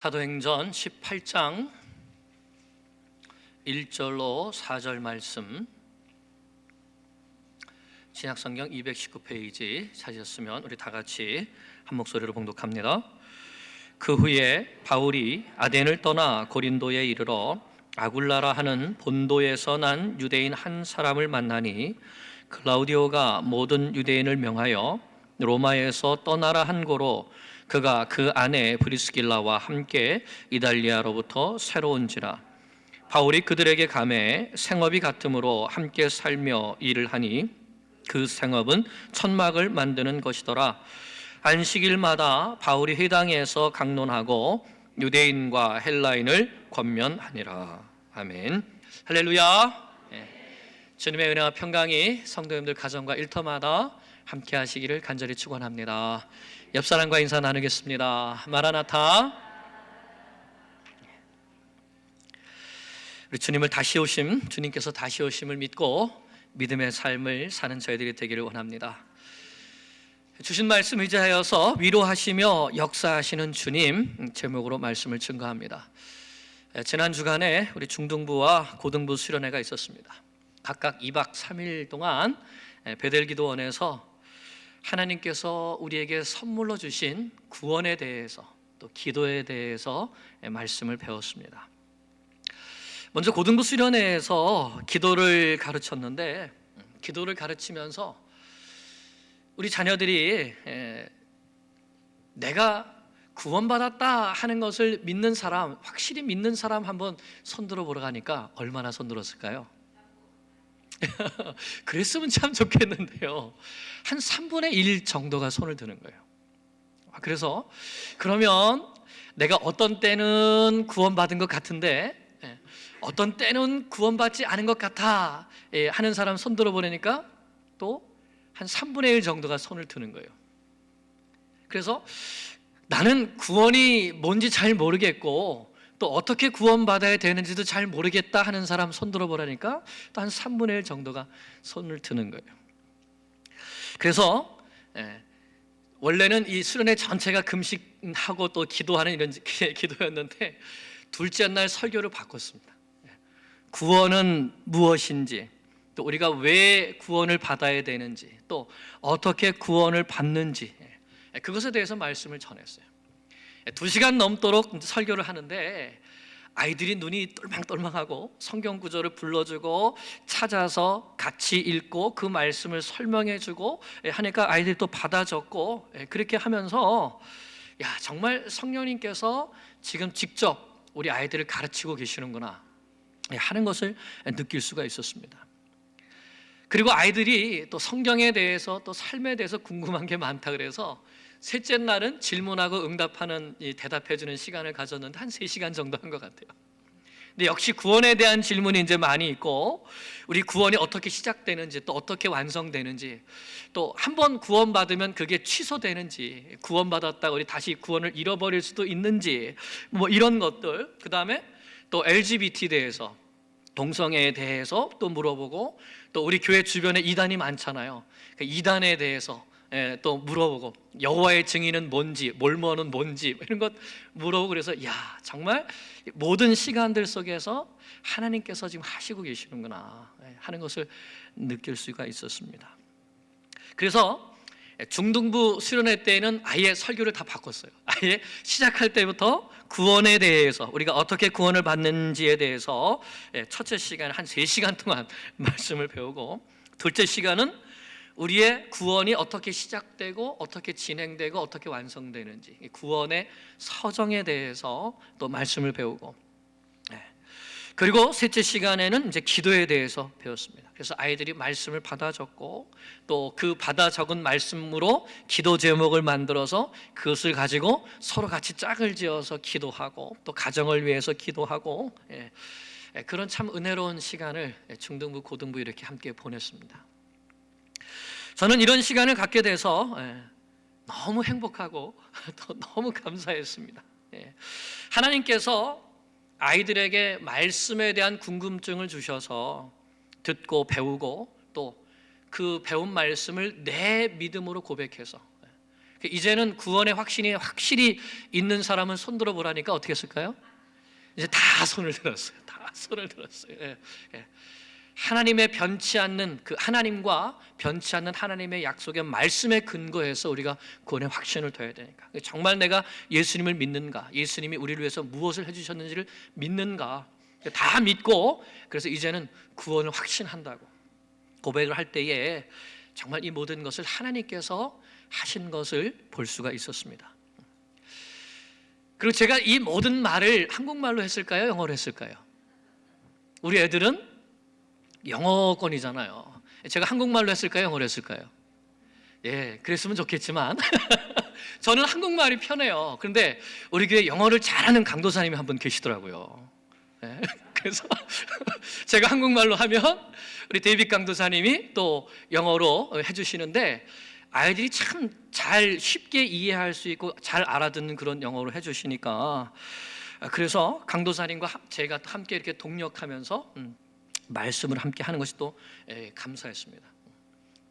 사도행전 18장 1절로 4절 말씀, 신약성경 219페이지 찾으셨으면 우리 다 같이 한 목소리로 봉독합니다. 그 후에 바울이 아덴을 떠나 고린도에 이르러 아굴라라 하는 본도에서 난 유대인 한 사람을 만나니 클라우디오가 모든 유대인을 명하여 로마에서 떠나라 한 고로 그가 그 아내 브리스길라와 함께 이달리아로부터 새로 온지라. 바울이 그들에게 감해 생업이 같으므로 함께 살며 일을 하니 그 생업은 천막을 만드는 것이더라. 안식일마다 바울이 회당에서 강론하고 유대인과 헬라인을 권면하니라. 아멘. 할렐루야. 주님의 은혜와 평강이 성도님들 가정과 일터마다 함께 하시기를 간절히 축원합니다. 옆 사람과 인사 나누겠습니다. 마라나타. 우리 주님을 다시 오심, 주님께서 다시 오심을 믿고 믿음의 삶을 사는 저희들이 되기를 원합니다. 주신 말씀 의지하여서 위로하시며 역사하시는 주님 제목으로 말씀을 증거합니다. 지난 주간에 우리 중등부와 고등부 수련회가 있었습니다. 각각 2박 3일 동안 베델기도원에서 하나님께서 우리에게 선물로 주신 구원에 대해서 또 기도에 대해서 말씀을 배웠습니다. 먼저 고등부 수련회에서 기도를 가르쳤는데, 기도를 가르치면서 우리 자녀들이 내가 구원받았다 하는 것을 믿는 사람, 확실히 믿는 사람 한번 손들어 보러 가니까 얼마나 손들었을까요? 그랬으면 참 좋겠는데요, 한 3분의 1 정도가 손을 드는 거예요. 그래서 그러면 내가 어떤 때는 구원받은 것 같은데 어떤 때는 구원받지 않은 것 같아 하는 사람 손들어 보니까 또 한 3분의 1 정도가 손을 드는 거예요. 그래서 나는 구원이 뭔지 잘 모르겠고 또 어떻게 구원받아야 되는지도 잘 모르겠다 하는 사람 손들어 보라니까 또 한 3분의 1 정도가 손을 드는 거예요. 그래서 원래는 이 수련회 전체가 금식하고 또 기도하는 이런 기도였는데 둘째 날 설교를 바꿨습니다. 구원은 무엇인지, 또 우리가 왜 구원을 받아야 되는지, 또 어떻게 구원을 받는지, 그것에 대해서 말씀을 전했어요. 2시간 넘도록 설교를 하는데 아이들이 눈이 똘망똘망하고 성경 구절을 불러주고 찾아서 같이 읽고 그 말씀을 설명해주고 하니까 아이들이 또 받아 적고, 그렇게 하면서 야, 정말 성령님께서 지금 직접 우리 아이들을 가르치고 계시는구나 하는 것을 느낄 수가 있었습니다. 그리고 아이들이 또 성경에 대해서 또 삶에 대해서 궁금한 게 많다 그래서 셋째 날은 질문하고 응답하는 대답해주는 시간을 가졌는데 한 3시간 정도 한 것 같아요. 근데 역시 구원에 대한 질문이 이제 많이 있고, 우리 구원이 어떻게 시작되는지, 또 어떻게 완성되는지, 또 한 번 구원받으면 그게 취소되는지, 구원받았다가 우리 다시 구원을 잃어버릴 수도 있는지, 뭐 이런 것들, 그 다음에 또 LGBT에 대해서, 동성애에 대해서 또 물어보고, 또 우리 교회 주변에 이단이 많잖아요. 그 이단에 대해서 또 물어보고, 여호와의 증인은 뭔지, 몰모는 뭔지 이런 것 물어보고, 그래서 야, 정말 모든 시간들 속에서 하나님께서 지금 하시고 계시는구나 하는 것을 느낄 수가 있었습니다. 그래서 중등부 수련회 때에는 아예 설교를 다 바꿨어요. 아예 시작할 때부터 구원에 대해서, 우리가 어떻게 구원을 받는지에 대해서 첫째 시간 한 3시간 동안 말씀을 배우고, 둘째 시간은 우리의 구원이 어떻게 시작되고 어떻게 진행되고 어떻게 완성되는지, 구원의 서정에 대해서 또 말씀을 배우고, 그리고 셋째 시간에는 이제 기도에 대해서 배웠습니다. 그래서 아이들이 말씀을 받아 적고 또 그 받아 적은 말씀으로 기도 제목을 만들어서 그것을 가지고 서로 같이 짝을 지어서 기도하고 또 가정을 위해서 기도하고, 그런 참 은혜로운 시간을 중등부 고등부 이렇게 함께 보냈습니다. 저는 이런 시간을 갖게 돼서 너무 행복하고 또 너무 감사했습니다. 하나님께서 아이들에게 말씀에 대한 궁금증을 주셔서 듣고 배우고 또 그 배운 말씀을 내 믿음으로 고백해서 이제는 구원의 확신이 확실히 있는 사람은 손들어 보라니까 어떻게 했을까요? 이제 다 손을 들었어요. 다 손을 들었어요. 예, 예. 하나님의 변치 않는 그 하나님과 변치 않는 하나님의 약속의 말씀에 근거해서 우리가 구원의 확신을 둬야 되니까. 정말 내가 예수님을 믿는가? 예수님이 우리를 위해서 무엇을 해주셨는지를 믿는가? 다 믿고 그래서 이제는 구원을 확신한다고 고백을 할 때에 정말 이 모든 것을 하나님께서 하신 것을 볼 수가 있었습니다. 그리고 제가 이 모든 말을 한국말로 했을까요? 영어로 했을까요? 우리 애들은 영어권이잖아요. 제가 한국말로 했을까요? 영어로 했을까요? 예, 그랬으면 좋겠지만 저는 한국말이 편해요. 그런데 우리 교회 영어를 잘하는 강도사님이 한 분 계시더라고요. 예, 그래서 제가 한국말로 하면 우리 데이빗 강도사님이 또 영어로 해주시는데 아이들이 참 잘 쉽게 이해할 수 있고 잘 알아듣는 그런 영어로 해주시니까 그래서 강도사님과 제가 함께 이렇게 동력하면서 말씀을 함께 하는 것이 또 감사했습니다.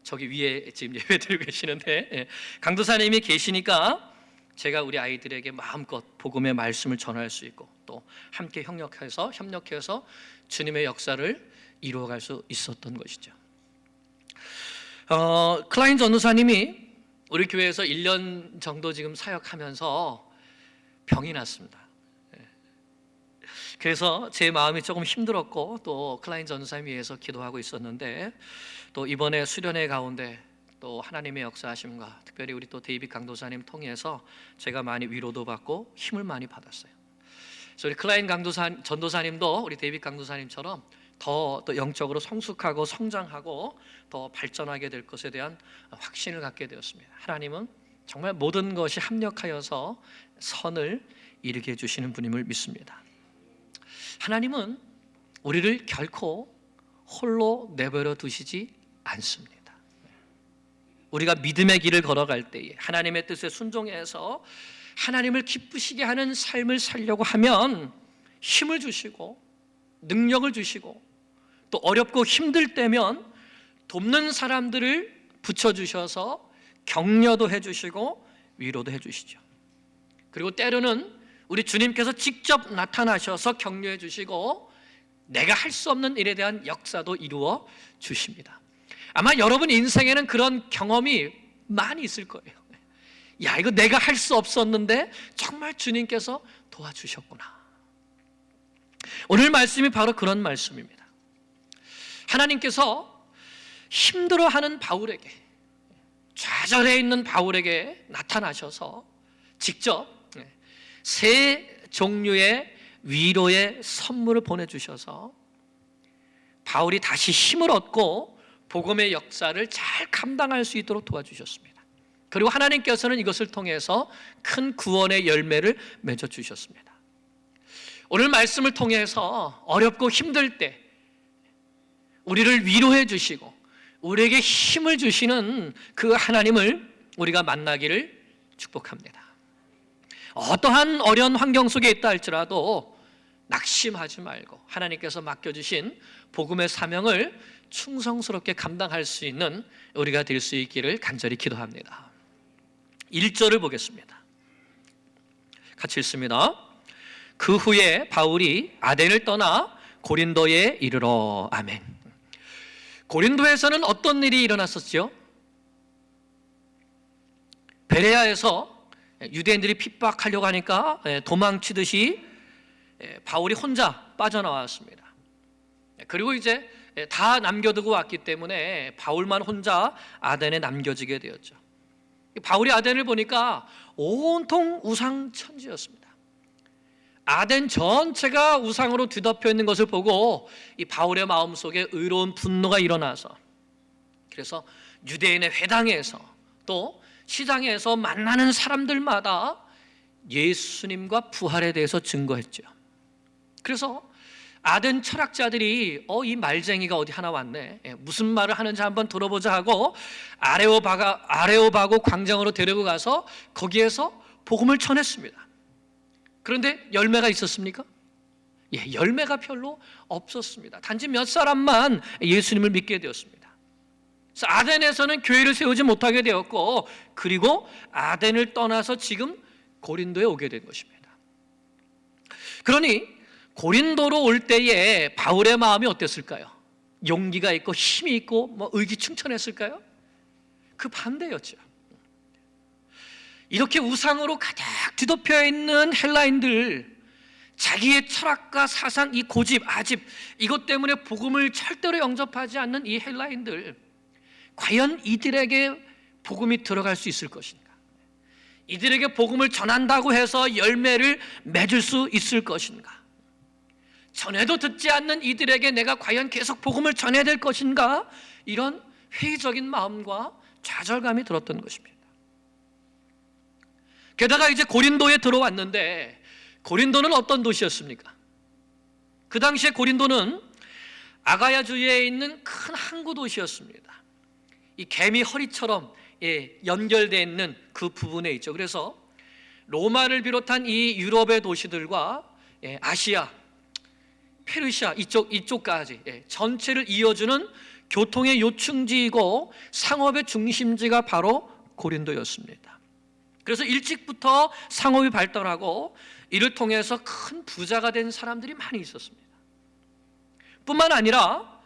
저기 위에 지금 예배드리고 계시는데 강도사님이 계시니까 제가 우리 아이들에게 마음껏 복음의 말씀을 전할 수 있고 또 함께 협력해서 주님의 역사를 이루어갈 수 있었던 것이죠. 클라인 전도사님이 우리 교회에서 1년 정도 지금 사역하면서 병이 났습니다. 그래서 제 마음이 조금 힘들었고 또 클라인 전도사님 위해서 기도하고 있었는데 또 이번에 수련회 가운데 또 하나님의 역사하심과 특별히 우리 또 데이빗 강도사님 통해서 제가 많이 위로도 받고 힘을 많이 받았어요. 그래서 우리 클라인 전도사님도 우리 데이빗 강도사님처럼 더 영적으로 성숙하고 성장하고 더 발전하게 될 것에 대한 확신을 갖게 되었습니다. 하나님은 정말 모든 것이 합력하여서 선을 이루게 해주시는 분임을 믿습니다. 하나님은 우리를 결코 홀로 내버려 두시지 않습니다. 우리가 믿음의 길을 걸어갈 때에 하나님의 뜻에 순종해서 하나님을 기쁘시게 하는 삶을 살려고 하면 힘을 주시고 능력을 주시고 또 어렵고 힘들 때면 돕는 사람들을 붙여주셔서 격려도 해주시고 위로도 해주시죠. 그리고 때로는 우리 주님께서 직접 나타나셔서 격려해 주시고 내가 할 수 없는 일에 대한 역사도 이루어 주십니다. 아마 여러분 인생에는 그런 경험이 많이 있을 거예요. 야, 이거 내가 할 수 없었는데 정말 주님께서 도와주셨구나. 오늘 말씀이 바로 그런 말씀입니다. 하나님께서 힘들어하는 바울에게, 좌절해 있는 바울에게 나타나셔서 직접 세 종류의 위로의 선물을 보내주셔서 바울이 다시 힘을 얻고 복음의 역사를 잘 감당할 수 있도록 도와주셨습니다. 그리고 하나님께서는 이것을 통해서 큰 구원의 열매를 맺어주셨습니다. 오늘 말씀을 통해서 어렵고 힘들 때 우리를 위로해 주시고 우리에게 힘을 주시는 그 하나님을 우리가 만나기를 축복합니다. 어떠한 어려운 환경 속에 있다 할지라도 낙심하지 말고 하나님께서 맡겨주신 복음의 사명을 충성스럽게 감당할 수 있는 우리가 될 수 있기를 간절히 기도합니다. 1절을 보겠습니다. 같이 읽습니다. 그 후에 바울이 아덴을 떠나 고린도에 이르러. 아멘. 고린도에서는 어떤 일이 일어났었죠? 베레아에서 유대인들이 핍박하려고 하니까 도망치듯이 바울이 혼자 빠져나왔습니다. 그리고 이제 다 남겨두고 왔기 때문에 바울만 혼자 아덴에 남겨지게 되었죠. 바울이 아덴을 보니까 온통 우상천지였습니다. 아덴 전체가 우상으로 뒤덮여 있는 것을 보고 이 바울의 마음속에 의로운 분노가 일어나서 그래서 유대인의 회당에서 또 시장에서 만나는 사람들마다 예수님과 부활에 대해서 증거했죠. 그래서 아덴 철학자들이 이 말쟁이가 어디 하나 왔네, 무슨 말을 하는지 한번 들어보자 하고 아레오바고 광장으로 데리고 가서 거기에서 복음을 전했습니다. 그런데 열매가 있었습니까? 열매가 별로 없었습니다. 단지 몇 사람만 예수님을 믿게 되었습니다. 그래서 아덴에서는 교회를 세우지 못하게 되었고, 그리고 아덴을 떠나서 지금 고린도에 오게 된 것입니다. 그러니 고린도로 올 때에 바울의 마음이 어땠을까요? 용기가 있고 힘이 있고 의기충천했을까요? 그 반대였죠. 이렇게 우상으로 가득 뒤덮여 있는 헬라인들, 자기의 철학과 사상, 이 고집, 아집, 이것 때문에 복음을 절대로 영접하지 않는 이 헬라인들, 과연 이들에게 복음이 들어갈 수 있을 것인가? 이들에게 복음을 전한다고 해서 열매를 맺을 수 있을 것인가? 전에도 듣지 않는 이들에게 내가 과연 계속 복음을 전해야 될 것인가? 이런 회의적인 마음과 좌절감이 들었던 것입니다. 게다가 이제 고린도에 들어왔는데, 고린도는 어떤 도시였습니까? 그 당시에 고린도는 아가야 주위에 있는 큰 항구 도시였습니다. 이 개미 허리처럼 연결되어 있는 그 부분에 있죠. 그래서 로마를 비롯한 이 유럽의 도시들과 아시아, 페르시아 이쪽까지 전체를 이어주는 교통의 요충지이고 상업의 중심지가 바로 고린도였습니다. 그래서 일찍부터 상업이 발달하고 이를 통해서 큰 부자가 된 사람들이 많이 있었습니다. 뿐만 아니라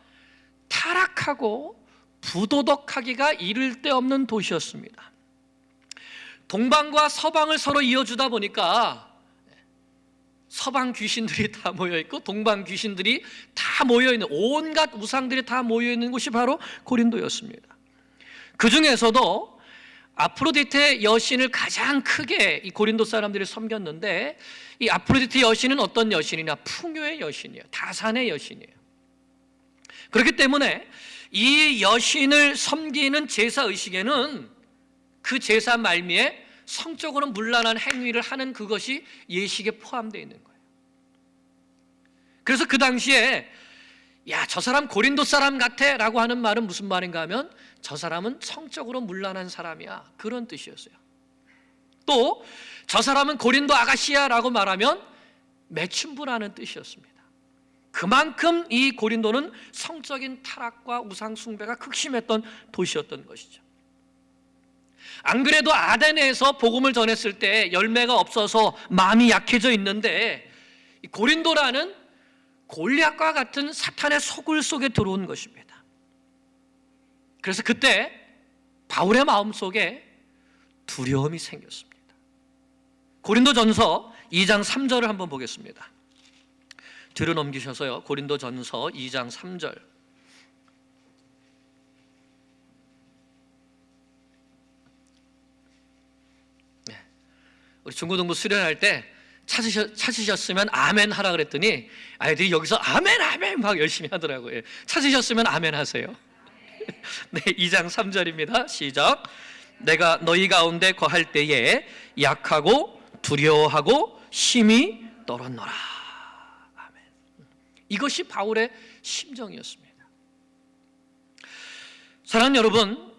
타락하고 부도덕하기가 이를 데 없는 도시였습니다. 동방과 서방을 서로 이어주다 보니까 서방 귀신들이 다 모여있고 동방 귀신들이 다 모여있는, 온갖 우상들이 다 모여있는 곳이 바로 고린도였습니다. 그 중에서도 아프로디테 여신을 가장 크게 이 고린도 사람들이 섬겼는데, 이 아프로디테 여신은 어떤 여신이냐? 풍요의 여신이에요. 다산의 여신이에요. 그렇기 때문에 이 여신을 섬기는 제사의식에는 그 제사 말미에 성적으로 문란한 행위를 하는 그것이 예식에 포함되어 있는 거예요. 그래서 그 당시에 야, 저 사람 고린도 사람 같아 라고 하는 말은 무슨 말인가 하면 저 사람은 성적으로 문란한 사람이야, 그런 뜻이었어요. 또 저 사람은 고린도 아가씨야 라고 말하면 매춘부라는 뜻이었습니다. 그만큼 이 고린도는 성적인 타락과 우상 숭배가 극심했던 도시였던 것이죠. 안 그래도 아덴에서 복음을 전했을 때 열매가 없어서 마음이 약해져 있는데, 고린도라는 골리앗과 같은 사탄의 소굴 속에 들어온 것입니다. 그래서 그때 바울의 마음속에 두려움이 생겼습니다. 고린도전서 2장 3절을 한번 보겠습니다. 뒤로 넘기셔서요. 고린도전서 2장 3절. 우리 중고등부 수련할 때 찾으셨으면 아멘 하라 그랬더니 아이들이 여기서 아멘 아멘 막 열심히 하더라고요. 찾으셨으면 아멘 하세요. 네, 2장 3절입니다. 시작. 내가 너희 가운데 거할 때에 약하고 두려워하고 심히 떨었노라. 아멘. 이것이 바울의 심정이었습니다. 사랑하는 여러분,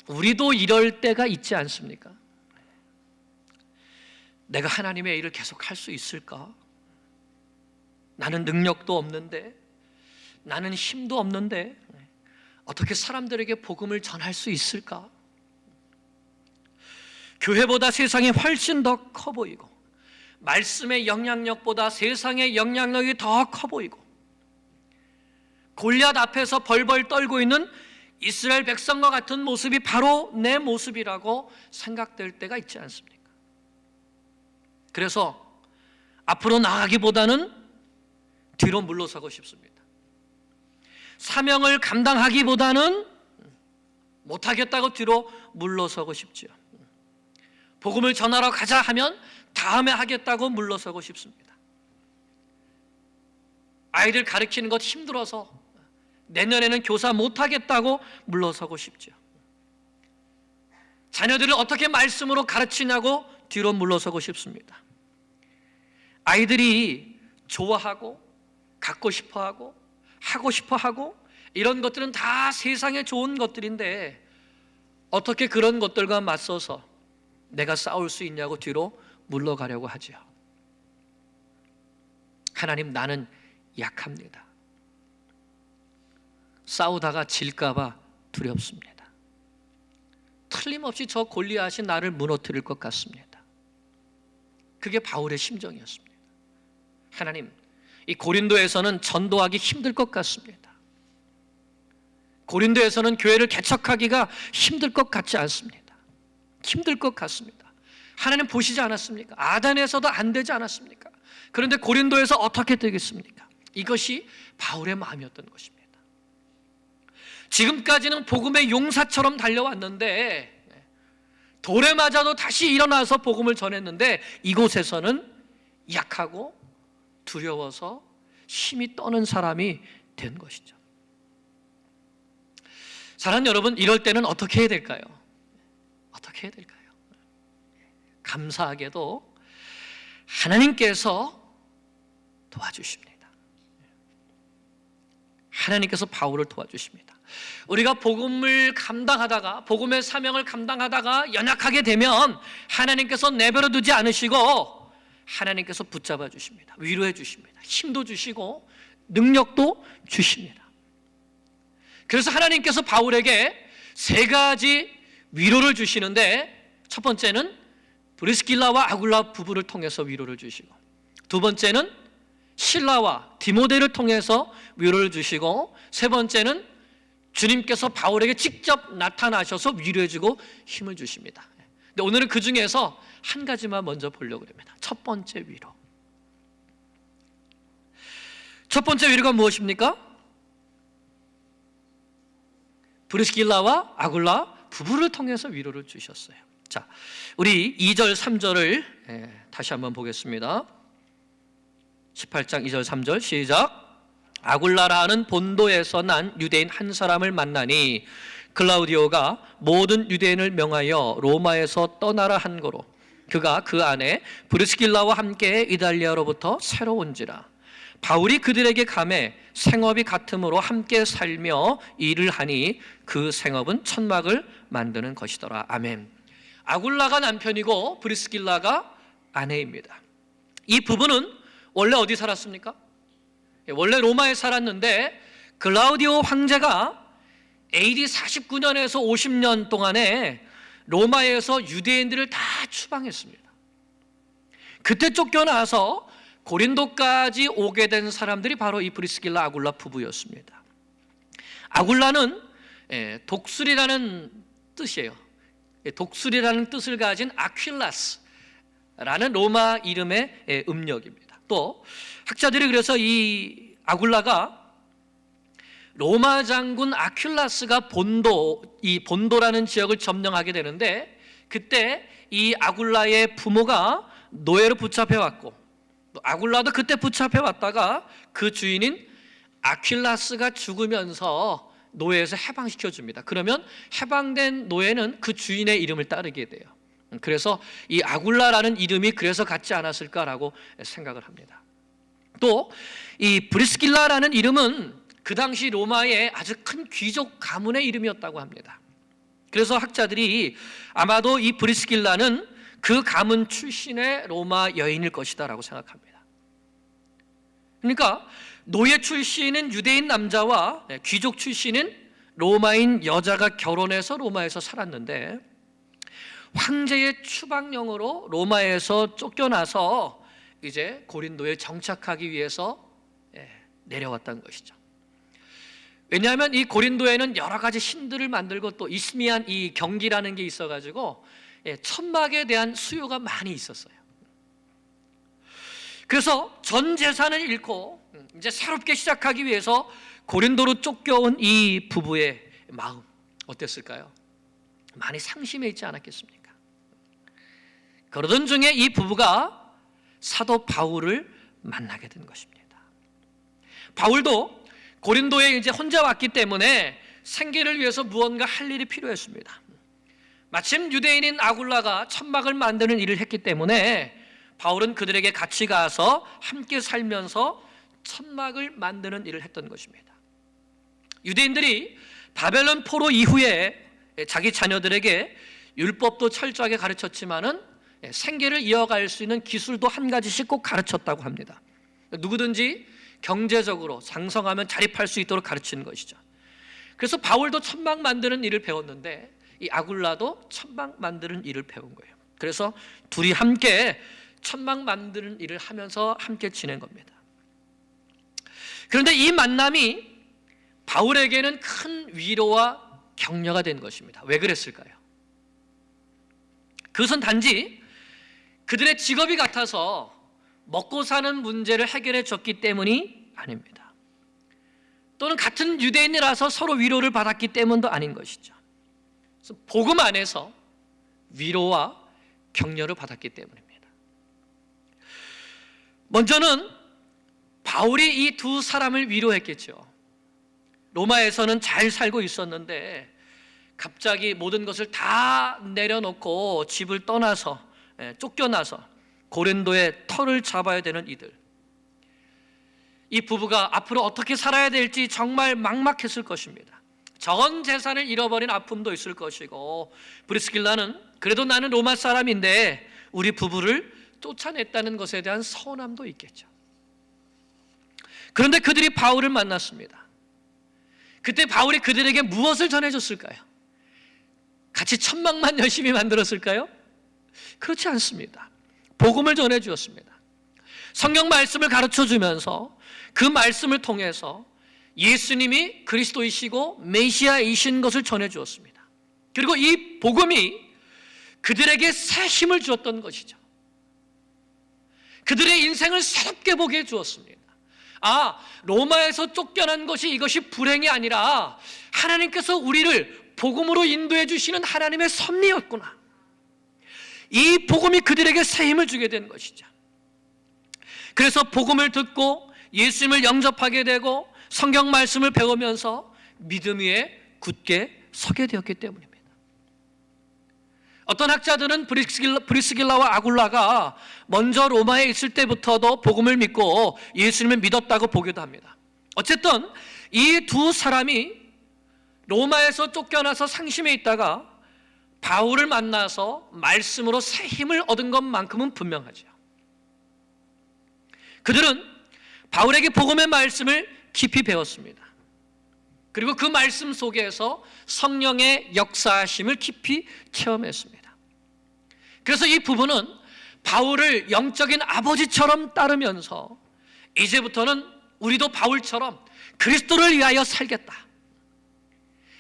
우리도 이럴 때가 있지 않습니까? 내가 하나님의 일을 계속 할 수 있을까? 나는 능력도 없는데, 나는 힘도 없는데 어떻게 사람들에게 복음을 전할 수 있을까? 교회보다 세상이 훨씬 더 커 보이고, 말씀의 영향력보다 세상의 영향력이 더 커 보이고, 골리앗 앞에서 벌벌 떨고 있는 이스라엘 백성과 같은 모습이 바로 내 모습이라고 생각될 때가 있지 않습니까? 그래서 앞으로 나가기보다는 뒤로 물러서고 싶습니다. 사명을 감당하기보다는 못하겠다고 뒤로 물러서고 싶죠. 복음을 전하러 가자 하면 다음에 하겠다고 물러서고 싶습니다. 아이들 가르치는 것 힘들어서 내년에는 교사 못하겠다고 물러서고 싶죠. 자녀들을 어떻게 말씀으로 가르치냐고 뒤로 물러서고 싶습니다. 아이들이 좋아하고 갖고 싶어하고 하고 싶어하고 이런 것들은 다 세상에 좋은 것들인데 어떻게 그런 것들과 맞서서 내가 싸울 수 있냐고 뒤로 물러가려고 하죠. 하나님, 나는 약합니다. 싸우다가 질까 봐 두렵습니다. 틀림없이 저 골리앗이 나를 무너뜨릴 것 같습니다. 그게 바울의 심정이었습니다. 하나님, 이 고린도에서는 전도하기 힘들 것 같습니다. 고린도에서는 교회를 개척하기가 힘들 것 같지 않습니다. 힘들 것 같습니다. 하나님 보시지 않았습니까? 아단에서도 안 되지 않았습니까? 그런데 고린도에서 어떻게 되겠습니까? 이것이 바울의 마음이었던 것입니다. 지금까지는 복음의 용사처럼 달려왔는데 돌에 맞아도 다시 일어나서 복음을 전했는데 이곳에서는 약하고 두려워서 힘이 떠는 사람이 된 것이죠. 사랑하는 여러분, 이럴 때는 어떻게 해야 될까요? 어떻게 해야 될까요? 감사하게도 하나님께서 도와주십니다. 하나님께서 바울을 도와주십니다. 우리가 복음을 감당하다가, 복음의 사명을 감당하다가 연약하게 되면 하나님께서 내버려 두지 않으시고 하나님께서 붙잡아 주십니다. 위로해 주십니다. 힘도 주시고 능력도 주십니다. 그래서 하나님께서 바울에게 세 가지 위로를 주시는데, 첫 번째는 브리스길라와 아굴라 부부를 통해서 위로를 주시고, 두 번째는 실라와 디모데를 통해서 위로를 주시고, 세 번째는 주님께서 바울에게 직접 나타나셔서 위로해주고 힘을 주십니다. 근데 오늘은 그 중에서 한 가지만 먼저 보려고 합니다. 첫 번째 위로. 첫 번째 위로가 무엇입니까? 브리스길라와 아굴라 부부를 통해서 위로를 주셨어요. 자, 우리 2절 3절을 다시 한번 보겠습니다. 18장 2절 3절 시작. 아굴라라 하는 본도에서 난 유대인 한 사람을 만나니 클라우디오가 모든 유대인을 명하여 로마에서 떠나라 한 거로 그가 그 안에 브리스길라와 함께 이달리아로부터 새로 온지라. 바울이 그들에게 감해 생업이 같음으로 함께 살며 일을 하니 그 생업은 천막을 만드는 것이더라. 아멘. 아굴라가 남편이고 브리스길라가 아내입니다. 이 부부는 원래 어디 살았습니까? 원래 로마에 살았는데 클라우디오 황제가 AD 49년에서 50년 동안에 로마에서 유대인들을 다 추방했습니다. 그때 쫓겨나서 고린도까지 오게 된 사람들이 바로 이 브리스길라 아굴라 부부였습니다. 아굴라는 독수리라는 뜻이에요. 독수리라는 뜻을 가진 아퀼라스라는 로마 이름의 음력입니다. 또 학자들이 그래서 이 아굴라가 로마 장군 아퀼라스가 이 본도라는 지역을 점령하게 되는데, 그때 이 아굴라의 부모가 노예로 붙잡혀 왔고, 아굴라도 그때 붙잡혀 왔다가 그 주인인 아퀼라스가 죽으면서 노예에서 해방시켜 줍니다. 그러면 해방된 노예는 그 주인의 이름을 따르게 돼요. 그래서 이 아굴라라는 이름이 그래서 같지 않았을까라고 생각을 합니다. 또 이 브리스길라라는 이름은 그 당시 로마의 아주 큰 귀족 가문의 이름이었다고 합니다. 그래서 학자들이 아마도 이 브리스길라는 그 가문 출신의 로마 여인일 것이다 라고 생각합니다. 그러니까 노예 출신인 유대인 남자와 귀족 출신인 로마인 여자가 결혼해서 로마에서 살았는데, 황제의 추방령으로 로마에서 쫓겨나서 이제 고린도에 정착하기 위해서 내려왔다는 것이죠. 왜냐하면 이 고린도에는 여러 가지 신들을 만들고 또 이스미안 이 경기라는 게 있어가지고 천막에 대한 수요가 많이 있었어요. 그래서 전 재산을 잃고 이제 새롭게 시작하기 위해서 고린도로 쫓겨온 이 부부의 마음 어땠을까요? 많이 상심해 있지 않았겠습니까? 그러던 중에 이 부부가 사도 바울을 만나게 된 것입니다. 바울도 고린도에 이제 혼자 왔기 때문에 생계를 위해서 무언가 할 일이 필요했습니다. 마침 유대인인 아굴라가 천막을 만드는 일을 했기 때문에 바울은 그들에게 같이 가서 함께 살면서 천막을 만드는 일을 했던 것입니다. 유대인들이 바벨론 포로 이후에 자기 자녀들에게 율법도 철저하게 가르쳤지만은 생계를 이어갈 수 있는 기술도 한 가지씩 꼭 가르쳤다고 합니다. 누구든지 경제적으로 장성하면 자립할 수 있도록 가르치는 것이죠. 그래서 바울도 천막 만드는 일을 배웠는데, 이 아굴라도 천막 만드는 일을 배운 거예요. 그래서 둘이 함께 천막 만드는 일을 하면서 함께 지낸 겁니다. 그런데 이 만남이 바울에게는 큰 위로와 격려가 된 것입니다. 왜 그랬을까요? 그것은 단지 그들의 직업이 같아서 먹고 사는 문제를 해결해 줬기 때문이 아닙니다. 또는 같은 유대인이라서 서로 위로를 받았기 때문도 아닌 것이죠. 그래서 복음 안에서 위로와 격려를 받았기 때문입니다. 먼저는 바울이 이 두 사람을 위로했겠죠. 로마에서는 잘 살고 있었는데 갑자기 모든 것을 다 내려놓고 집을 떠나서 쫓겨나서 고린도에 터를 잡아야 되는 이들, 이 부부가 앞으로 어떻게 살아야 될지 정말 막막했을 것입니다. 전 재산을 잃어버린 아픔도 있을 것이고, 브리스길라는 그래도 나는 로마 사람인데 우리 부부를 쫓아냈다는 것에 대한 서운함도 있겠죠. 그런데 그들이 바울을 만났습니다. 그때 바울이 그들에게 무엇을 전해줬을까요? 같이 천막만 열심히 만들었을까요? 그렇지 않습니다. 복음을 전해주었습니다. 성경 말씀을 가르쳐주면서 그 말씀을 통해서 예수님이 그리스도이시고 메시아이신 것을 전해주었습니다. 그리고 이 복음이 그들에게 새 힘을 주었던 것이죠. 그들의 인생을 새롭게 보게 해주었습니다. 로마에서 쫓겨난 것이 이것이 불행이 아니라 하나님께서 우리를 복음으로 인도해 주시는 하나님의 섭리였구나. 이 복음이 그들에게 새 힘을 주게 된 것이죠. 그래서 복음을 듣고 예수님을 영접하게 되고 성경 말씀을 배우면서 믿음 위에 굳게 서게 되었기 때문입니다. 어떤 학자들은 브리스길라와 아굴라가 먼저 로마에 있을 때부터도 복음을 믿고 예수님을 믿었다고 보기도 합니다. 어쨌든 이 두 사람이 로마에서 쫓겨나서 상심해 있다가 바울을 만나서 말씀으로 새 힘을 얻은 것만큼은 분명하죠. 그들은 바울에게 복음의 말씀을 깊이 배웠습니다. 그리고 그 말씀 속에서 성령의 역사하심을 깊이 체험했습니다. 그래서 이 부부는 바울을 영적인 아버지처럼 따르면서 이제부터는 우리도 바울처럼 그리스도를 위하여 살겠다,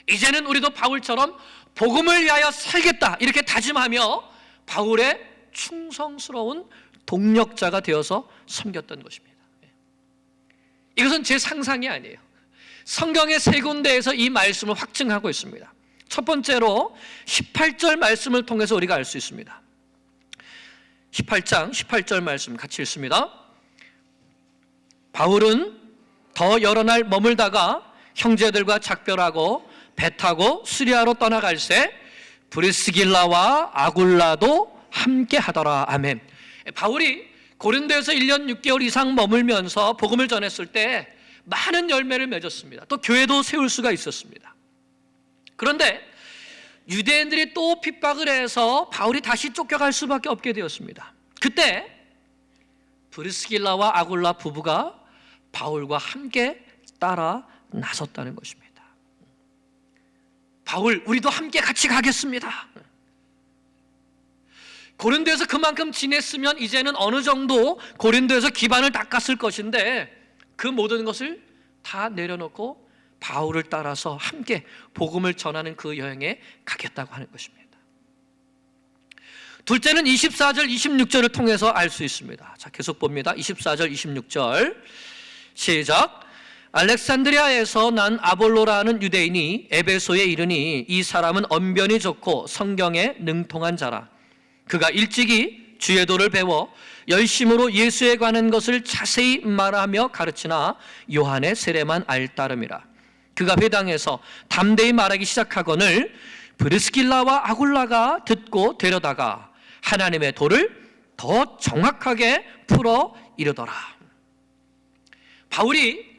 이제는 우리도 바울처럼 복음을 위하여 살겠다, 이렇게 다짐하며 바울의 충성스러운 동력자가 되어서 섬겼던 것입니다. 이것은 제 상상이 아니에요. 성경의 세 군데에서 이 말씀을 확증하고 있습니다. 첫 번째로 18절 말씀을 통해서 우리가 알 수 있습니다. 18장 18절 말씀 같이 읽습니다. 바울은 더 여러 날 머물다가 형제들과 작별하고 배 타고 수리아로 떠나갈새 브리스길라와 아굴라도 함께 하더라. 아멘. 바울이 고린도에서 1년 6개월 이상 머물면서 복음을 전했을 때 많은 열매를 맺었습니다. 또 교회도 세울 수가 있었습니다. 그런데 유대인들이 또 핍박을 해서 바울이 다시 쫓겨갈 수밖에 없게 되었습니다. 그때 브리스길라와 아굴라 부부가 바울과 함께 따라 나섰다는 것입니다. 바울, 우리도 함께 같이 가겠습니다. 고린도에서 그만큼 지냈으면 이제는 어느 정도 고린도에서 기반을 닦았을 것인데 그 모든 것을 다 내려놓고 바울을 따라서 함께 복음을 전하는 그 여행에 가겠다고 하는 것입니다. 둘째는 24절 26절을 통해서 알 수 있습니다. 자, 계속 봅니다. 24절 26절 시작. 알렉산드리아에서 난 아볼로라는 유대인이 에베소에 이르니 이 사람은 언변이 좋고 성경에 능통한 자라. 그가 일찍이 주의 도를 배워 열심으로 예수에 관한 것을 자세히 말하며 가르치나 요한의 세례만 알 따름이라. 그가 회당에서 담대히 말하기 시작하거늘 브리스길라와 아굴라가 듣고 데려다가 하나님의 도를 더 정확하게 풀어 이르더라. 바울이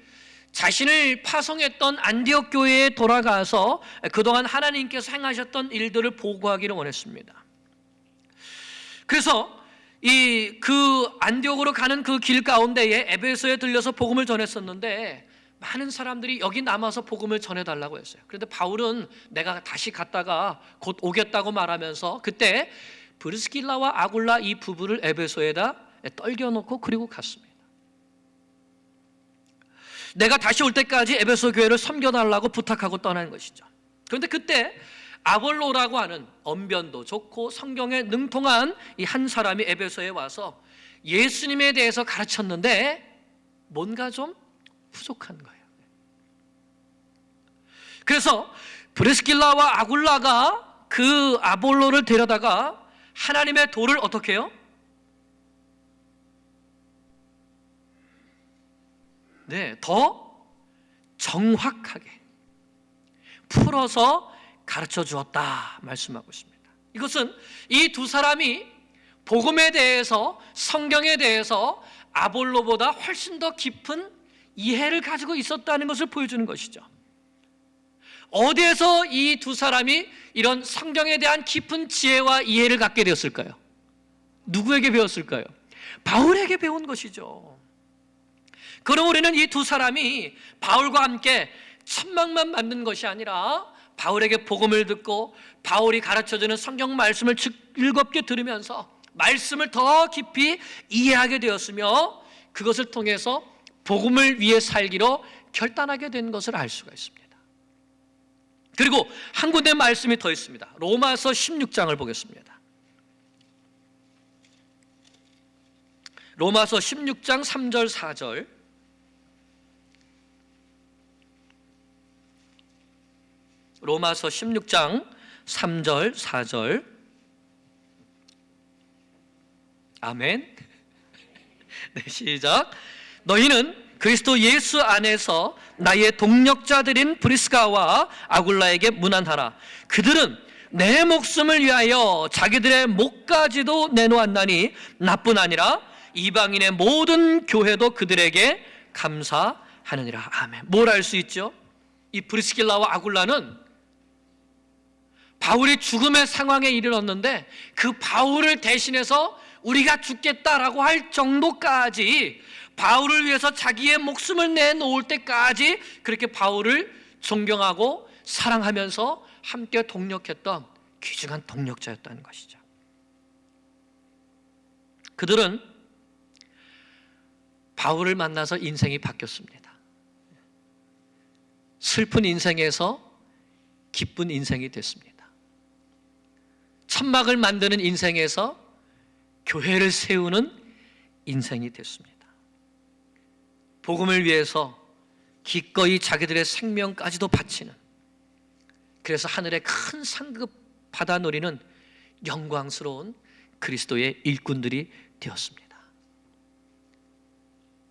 자신을 파송했던 안디옥 교회에 돌아가서 그동안 하나님께서 행하셨던 일들을 보고하기를 원했습니다. 그래서 그 안디옥으로 가는 그 길 가운데에 에베소에 들려서 복음을 전했었는데 많은 사람들이 여기 남아서 복음을 전해달라고 했어요. 그런데 바울은 내가 다시 갔다가 곧 오겠다고 말하면서 그때 브리스길라와 아굴라 이 부부를 에베소에다 떨겨놓고 그리고 갔습니다. 내가 다시 올 때까지 에베소 교회를 섬겨달라고 부탁하고 떠난 것이죠. 그런데 그때 아볼로라고 하는 언변도 좋고 성경에 능통한 이 한 사람이 에베소에 와서 예수님에 대해서 가르쳤는데 뭔가 좀 부족한 거예요. 그래서 브리스길라와 아굴라가 그 아볼로를 데려다가 하나님의 도를 어떻게 해요? 네, 더 정확하게 풀어서 가르쳐 주었다 말씀하고 있습니다. 이것은 이 두 사람이 복음에 대해서, 성경에 대해서 아볼로보다 훨씬 더 깊은 이해를 가지고 있었다는 것을 보여주는 것이죠. 어디에서 이 두 사람이 이런 성경에 대한 깊은 지혜와 이해를 갖게 되었을까요? 누구에게 배웠을까요? 바울에게 배운 것이죠. 그럼 우리는 이 두 사람이 바울과 함께 천막만 만든 것이 아니라 바울에게 복음을 듣고 바울이 가르쳐주는 성경 말씀을 즐겁게 들으면서 말씀을 더 깊이 이해하게 되었으며 그것을 통해서 복음을 위해 살기로 결단하게 된 것을 알 수가 있습니다. 그리고 한 군데 말씀이 더 있습니다. 로마서 16장을 보겠습니다. 로마서 16장 3절 4절. 로마서 16장 3절 4절. 아멘. 네, 시작. 너희는 그리스도 예수 안에서 나의 동력자들인 브리스가와 아굴라에게 문안하라. 그들은 내 목숨을 위하여 자기들의 목까지도 내놓았나니 나뿐 아니라 이방인의 모든 교회도 그들에게 감사하느니라. 아멘. 뭘 알 수 있죠? 이 브리스길라와 아굴라는 바울이 죽음의 상황에 이르렀는데 그 바울을 대신해서 우리가 죽겠다라고 할 정도까지 바울을 위해서 자기의 목숨을 내놓을 때까지 그렇게 바울을 존경하고 사랑하면서 함께 동력했던 귀중한 동력자였다는 것이죠. 그들은 바울을 만나서 인생이 바뀌었습니다. 슬픈 인생에서 기쁜 인생이 됐습니다. 천막을 만드는 인생에서 교회를 세우는 인생이 됐습니다. 복음을 위해서 기꺼이 자기들의 생명까지도 바치는, 그래서 하늘의 큰 상급 받아 누리는 영광스러운 그리스도의 일꾼들이 되었습니다.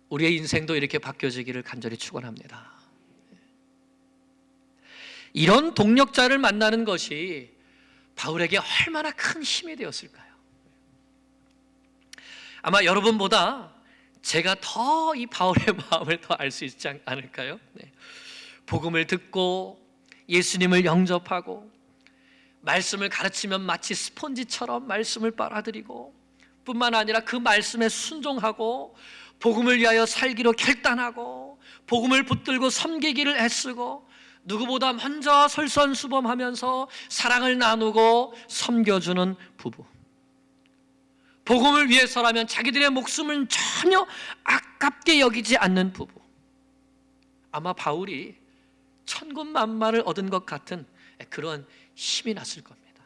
우리의 인생도 이렇게 바뀌어지기를 간절히 축원합니다. 이런 동력자를 만나는 것이 바울에게 얼마나 큰 힘이 되었을까요? 아마 여러분보다 제가 더 이 바울의 마음을 더 알 수 있지 않을까요? 네. 복음을 듣고 예수님을 영접하고 말씀을 가르치면 마치 스폰지처럼 말씀을 빨아들이고 뿐만 아니라 그 말씀에 순종하고 복음을 위하여 살기로 결단하고 복음을 붙들고 섬기기를 애쓰고 누구보다 먼저 솔선수범하면서 사랑을 나누고 섬겨주는 부부. 복음을 위해서라면 자기들의 목숨은 전혀 아깝게 여기지 않는 부부. 아마 바울이 천군만마를 얻은 것 같은 그런 힘이 났을 겁니다.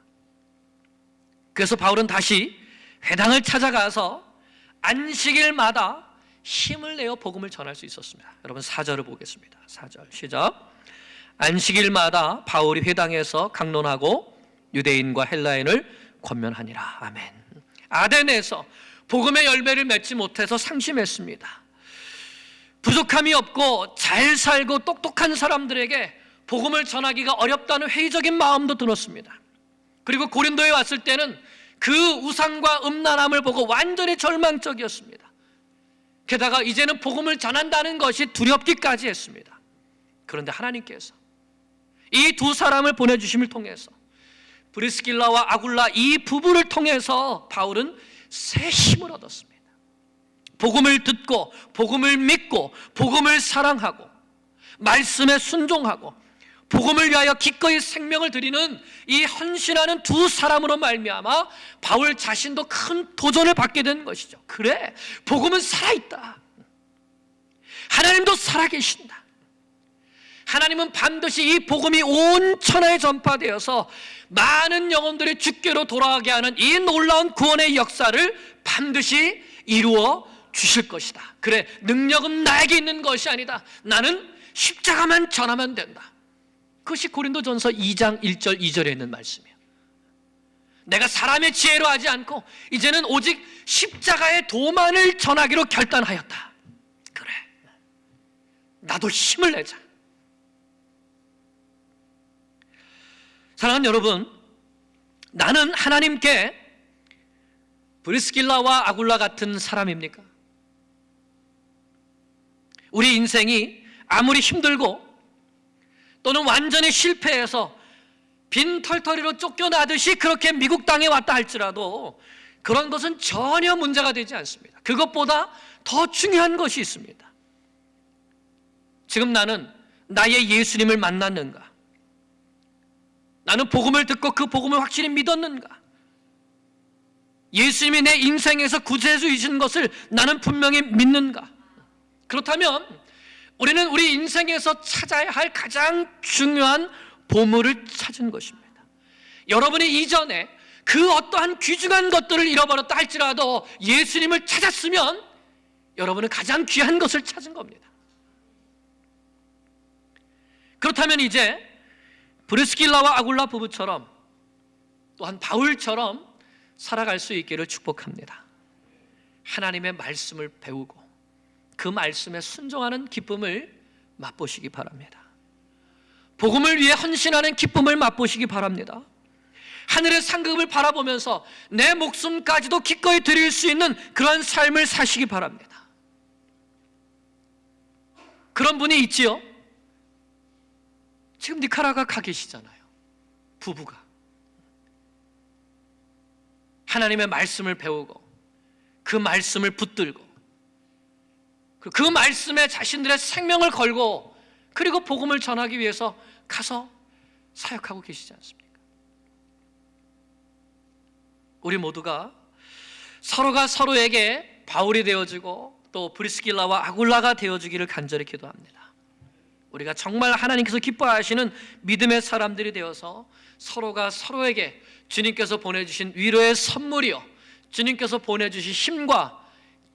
그래서 바울은 다시 회당을 찾아가서 안식일마다 힘을 내어 복음을 전할 수 있었습니다. 여러분 4절을 보겠습니다. 4절 시작. 안식일마다 바울이 회당에서 강론하고 유대인과 헬라인을 권면하니라. 아멘. 아덴에서 복음의 열매를 맺지 못해서 상심했습니다. 부족함이 없고 잘 살고 똑똑한 사람들에게 복음을 전하기가 어렵다는 회의적인 마음도 들었습니다. 그리고 고린도에 왔을 때는 그 우상과 음란함을 보고 완전히 절망적이었습니다. 게다가 이제는 복음을 전한다는 것이 두렵기까지 했습니다. 그런데 하나님께서 이 두 사람을 보내주심을 통해서 브리스길라와 아굴라 이 부부를 통해서 바울은 새 힘을 얻었습니다. 복음을 듣고 복음을 믿고 복음을 사랑하고 말씀에 순종하고 복음을 위하여 기꺼이 생명을 드리는 이 헌신하는 두 사람으로 말미암아 바울 자신도 큰 도전을 받게 된 것이죠. 그래, 복음은 살아있다. 하나님도 살아계신다. 하나님은 반드시 이 복음이 온 천하에 전파되어서 많은 영혼들이 주께로 돌아가게 하는 이 놀라운 구원의 역사를 반드시 이루어 주실 것이다. 그래, 능력은 나에게 있는 것이 아니다. 나는 십자가만 전하면 된다. 그것이 고린도전서 2장 1절 2절에 있는 말씀이에요. 내가 사람의 지혜로 하지 않고 이제는 오직 십자가의 도만을 전하기로 결단하였다. 그래, 나도 힘을 내자. 사랑하는 여러분, 나는 하나님께 브리스길라와 아굴라 같은 사람입니까? 우리 인생이 아무리 힘들고 또는 완전히 실패해서 빈털터리로 쫓겨나듯이 그렇게 미국 땅에 왔다 할지라도 그런 것은 전혀 문제가 되지 않습니다. 그것보다 더 중요한 것이 있습니다. 지금 나는 나의 예수님을 만났는가? 나는 복음을 듣고 그 복음을 확실히 믿었는가? 예수님이 내 인생에서 구세주이신 것을 나는 분명히 믿는가? 그렇다면 우리는 우리 인생에서 찾아야 할 가장 중요한 보물을 찾은 것입니다. 여러분이 이전에 그 어떠한 귀중한 것들을 잃어버렸다 할지라도 예수님을 찾았으면 여러분은 가장 귀한 것을 찾은 겁니다. 그렇다면 이제 브리스길라와 아굴라 부부처럼 또한 바울처럼 살아갈 수 있기를 축복합니다. 하나님의 말씀을 배우고 그 말씀에 순종하는 기쁨을 맛보시기 바랍니다. 복음을 위해 헌신하는 기쁨을 맛보시기 바랍니다. 하늘의 상급을 바라보면서 내 목숨까지도 기꺼이 드릴 수 있는 그런 삶을 사시기 바랍니다. 그런 분이 있지요. 지금 니카라과 가 계시잖아요. 부부가 하나님의 말씀을 배우고 그 말씀을 붙들고 그 말씀에 자신들의 생명을 걸고 그리고 복음을 전하기 위해서 가서 사역하고 계시지 않습니까? 우리 모두가 서로가 서로에게 바울이 되어주고 또 브리스길라와 아굴라가 되어주기를 간절히 기도합니다. 우리가 정말 하나님께서 기뻐하시는 믿음의 사람들이 되어서 서로가 서로에게 주님께서 보내주신 위로의 선물이요, 주님께서 보내주신 힘과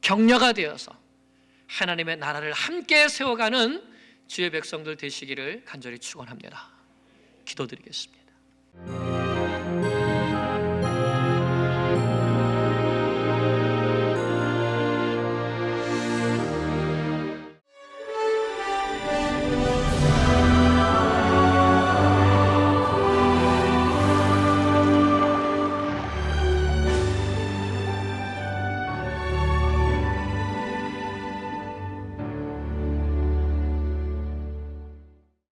격려가 되어서 하나님의 나라를 함께 세워가는 주의 백성들 되시기를 간절히 축원합니다. 기도드리겠습니다.